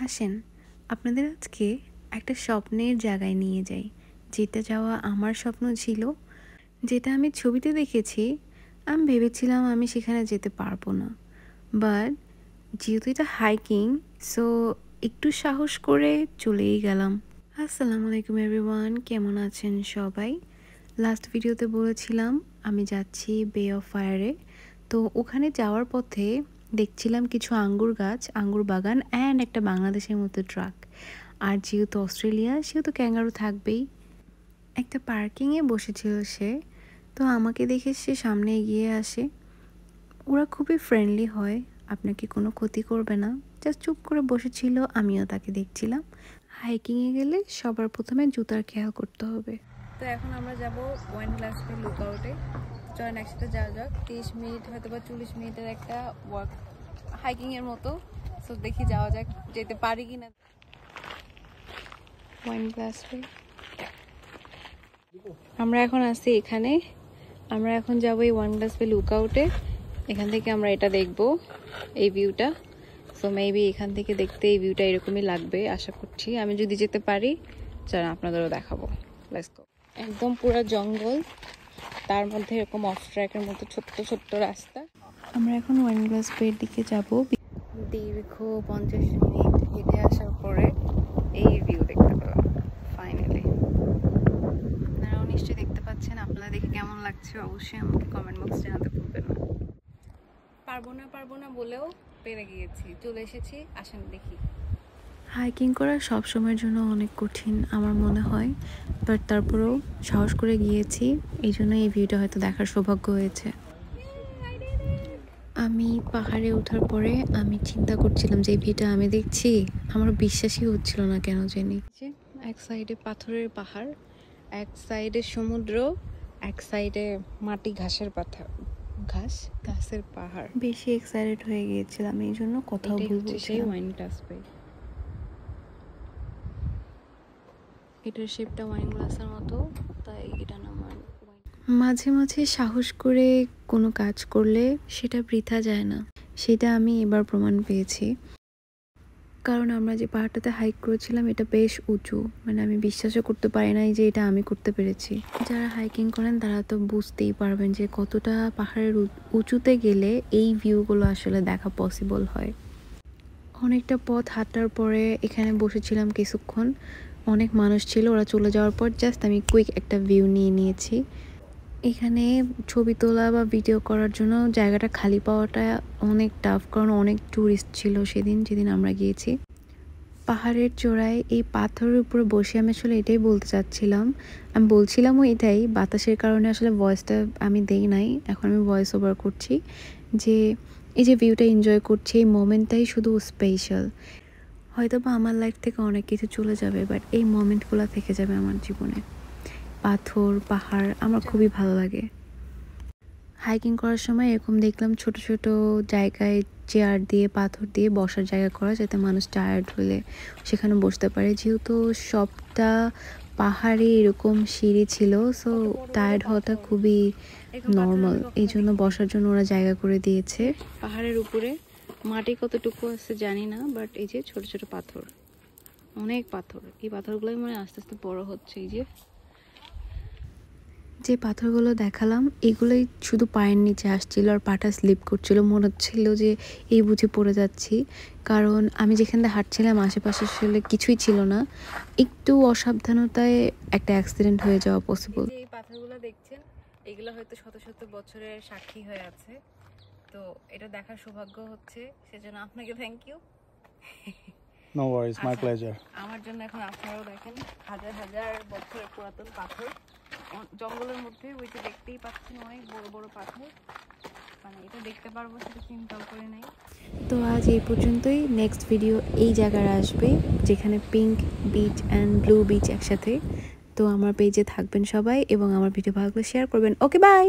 আসেন আপনাদের আজকে একটা স্বপ্নের জায়গায় নিয়ে যাই, যেটা যাওয়া আমার স্বপ্ন ছিল, যেটা আমি ছবিতে দেখেছি। আমি ভেবেছিলাম আমি সেখানে যেতে পারবো না, বাট যেহেতু এটা হাইকিং, সো একটু সাহস করে চলেই গেলাম। আসসালামু আলাইকুম এভরিওয়ান, কেমন আছেন সবাই? লাস্ট ভিডিওতে বলেছিলাম আমি যাচ্ছি বে অফ ফায়ারে। তো ওখানে যাওয়ার পথে দেখছিলাম কিছু আঙ্গুর গাছ, আঙ্গুর বাগান অ্যান্ড একটা বাংলাদেশের মতো ট্রাক। আর যেহেতু অস্ট্রেলিয়া, সেহেতু ক্যাঙ্গারু থাকবেই। একটা পার্কিংয়ে বসেছিল সে, তো আমাকে দেখে সে সামনে এগিয়ে আসে। ওরা খুবই ফ্রেন্ডলি হয়, আপনাকে কোনো ক্ষতি করবে না। জাস্ট চুপ করে বসেছিল, আমিও তাকে দেখছিলাম। হাইকিংয়ে গেলে সবার প্রথমে জুতার খেয়াল করতে হবে। তো এখন আমরা যাব ওয়াইন গ্লাস বে লুক আউটে। চলেন একসাথে যাওয়া যাক। 30 মিনিট হয়তো বা 40 মিনিটের একটা ওয়াক, হাইকিংয়ের মতো। সো দেখি যাওয়া যাক, যেতে পারি কি না। ওয়াইন গ্লাস বে, আমরা এখন আছি এখানে। আমরা এখন যাবো এই ওয়ান গ্লাস বে লুক আউটে। এখান থেকে আমরা এটা দেখব, এই ভিউটা। সো মেবি এখান থেকে দেখতে এই ভিউটা এরকমই লাগবে আশা করছি। আমি যদি যেতে পারি চলেন আপনাদেরও দেখাবো। Let's go. একদম পুরো জঙ্গল, তার মধ্যে এরকম অফ ট্র্যাকের মতো ছোট্ট ছোট্ট রাস্তা। আমরা এখন ওয়াইন গ্লাস বের দিকে যাব। দীর্ঘ 50 মিনিট হেঁটে আসার পরে এই ভিউ দেখতে পেলাম ফাইনালি। আপনারাও নিশ্চয়ই দেখতে পাচ্ছেন। আপনারা দেখে কেমন লাগছে অবশ্যই আমাকে কমেন্ট বক্সে জানাতে ভুলবেন না। পারবো না বলেও পেরে গিয়েছি, চলে এসেছি। আসেন দেখি। হাইকিং করা সব সময়ের জন্য অনেক কঠিন আমার মনে হয়, বাট তারপরেও সাহস করে গিয়েছি, এই জন্য এই ভিউটা হয়তো দেখার সৌভাগ্য হয়েছে। আমি পাহাড়ে ওঠার পরে আমি চিন্তা করছিলাম যে এই ভিউটা আমি দেখছি, আমার বিশ্বাসই হচ্ছিল না কেন জানি। এক সাইডে পাথরের পাহাড়, এক সাইডে সমুদ্র, এক সাইডে মাটি ঘাসের পাথর, ঘাসের পাহাড়। বেশি এক্সাইটেড হয়ে গিয়েছিলাম, এই জন্য কথাও বলবো। সেই ওয়াইন গ্লাস বে, এটার শেপটা ওয়াইন গ্লাসের মতো, তাই এটা নাম। মাঝে মাঝে সাহস করে কোনো কাজ করলে সেটা বৃথা যায় না, সেটা আমি এবার প্রমাণ পেয়েছি। কারণ আমরা যে পাহাড়টাতে হাইক করেছিলাম এটা বেশ উঁচু, মানে আমি বিশ্বাসও করতে পারি নাই যে এটা আমি করতে পেরেছি। যারা হাইকিং করেন তারা তো বুঝতেই পারবেন যে কতটা পাহাড়ের উঁচুতে গেলে এই ভিউগুলো আসলে দেখা পসিবল হয়। অনেকটা পথ হাঁটার পরে এখানে বসেছিলাম কিছুক্ষণ। অনেক মানুষ ছিল, ওরা চলে যাওয়ার পর জাস্ট আমি কুইক একটা ভিউ নিয়ে নিয়েছি। এখানে ছবি তোলা বা ভিডিও করার জন্য জায়গাটা খালি পাওয়াটা অনেক টাফ, কারণ অনেক ট্যুরিস্ট ছিল যেদিন আমরা গিয়েছি। পাহাড়ের চূড়ায় এই পাথরের উপরে বসে আমি আসলে এটাই বলতে চাচ্ছিলাম। আমি বলছিলামও এটাই, বাতাসের কারণে আসলে ভয়েসটা আমি দেই নাই, এখন আমি ভয়েস ওভার করছি। যে এই যে ভিউটা এনজয় করছি, এই মোমেন্টটাই শুধু স্পেশাল। হয়তো বা আমার লাইফ থেকে অনেক কিছু চলে যাবে, বাট এই মোমেন্টগুলো থেকে যাবে আমার জীবনে। পাথর, পাহাড় আমার খুবই ভালো লাগে। হাইকিং করার সময় এরকম দেখলাম ছোট ছোট জায়গায় চেয়ার দিয়ে, পাথর দিয়ে বসার জায়গা করা, যাতে মানুষ টায়ার্ড হলে সেখানে বসতে পারে। যেহেতু সবটা পাহাড়ে এরকম সিঁড়ি ছিল, সো টায়ার্ড হওয়াটা খুবই নর্মাল, এই জন্য বসার জন্য ওরা জায়গা করে দিয়েছে। পাহাড়ের উপরে মাটি কতটুকু আছে জানি না, বাট এই যে ছোট ছোট পাথর, অনেক পাথর। এই পাথরগুলোই মানে আস্তে আস্তে বড় হচ্ছে। এই যে পাথরগুলো দেখালাম এগুলোই শুধু পায়ের নিচে আসছিল আর পাটা স্লিপ করছিল, মনে হচ্ছিল যে এই বুঝে পড়ে যাচ্ছি। কারণ আমি যেখানে হাঁটছিলাম আশেপাশে আসলে কিছুই ছিল না, একটু অসাবধানতায় একটা অ্যাক্সিডেন্ট হয়ে যাওয়া পসিবল। এই পাথরগুলো দেখছেন, এগুলো হয়তো শত শত বছরের সাক্ষী হয়ে আছে, তো এটা দেখার সৌভাগ্য হচ্ছে, সেজন্য আপনাকে thank you. No worries, my pleasure. আমার জন্য এখন আপনারাও দেখেন হাজার হাজার বছরের পুরাতন পাথর জঙ্গলের মধ্যে, ওই যে দেখতেই পাচ্ছেন অনেক বড় বড় পাথর, মানে এটা দেখতে পারবো সেটা চিন্তাও করে নাই। তো আজ এই পর্যন্তই। নেক্সট ভিডিও এই জায়গায় আসবে যেখানে pink beach and blue beach একসাথে। তো আমার পেজে থাকবেন সবাই এবং আমার ভিডিও ভালো লাগলে শেয়ার করবেন। ওকে, বাই।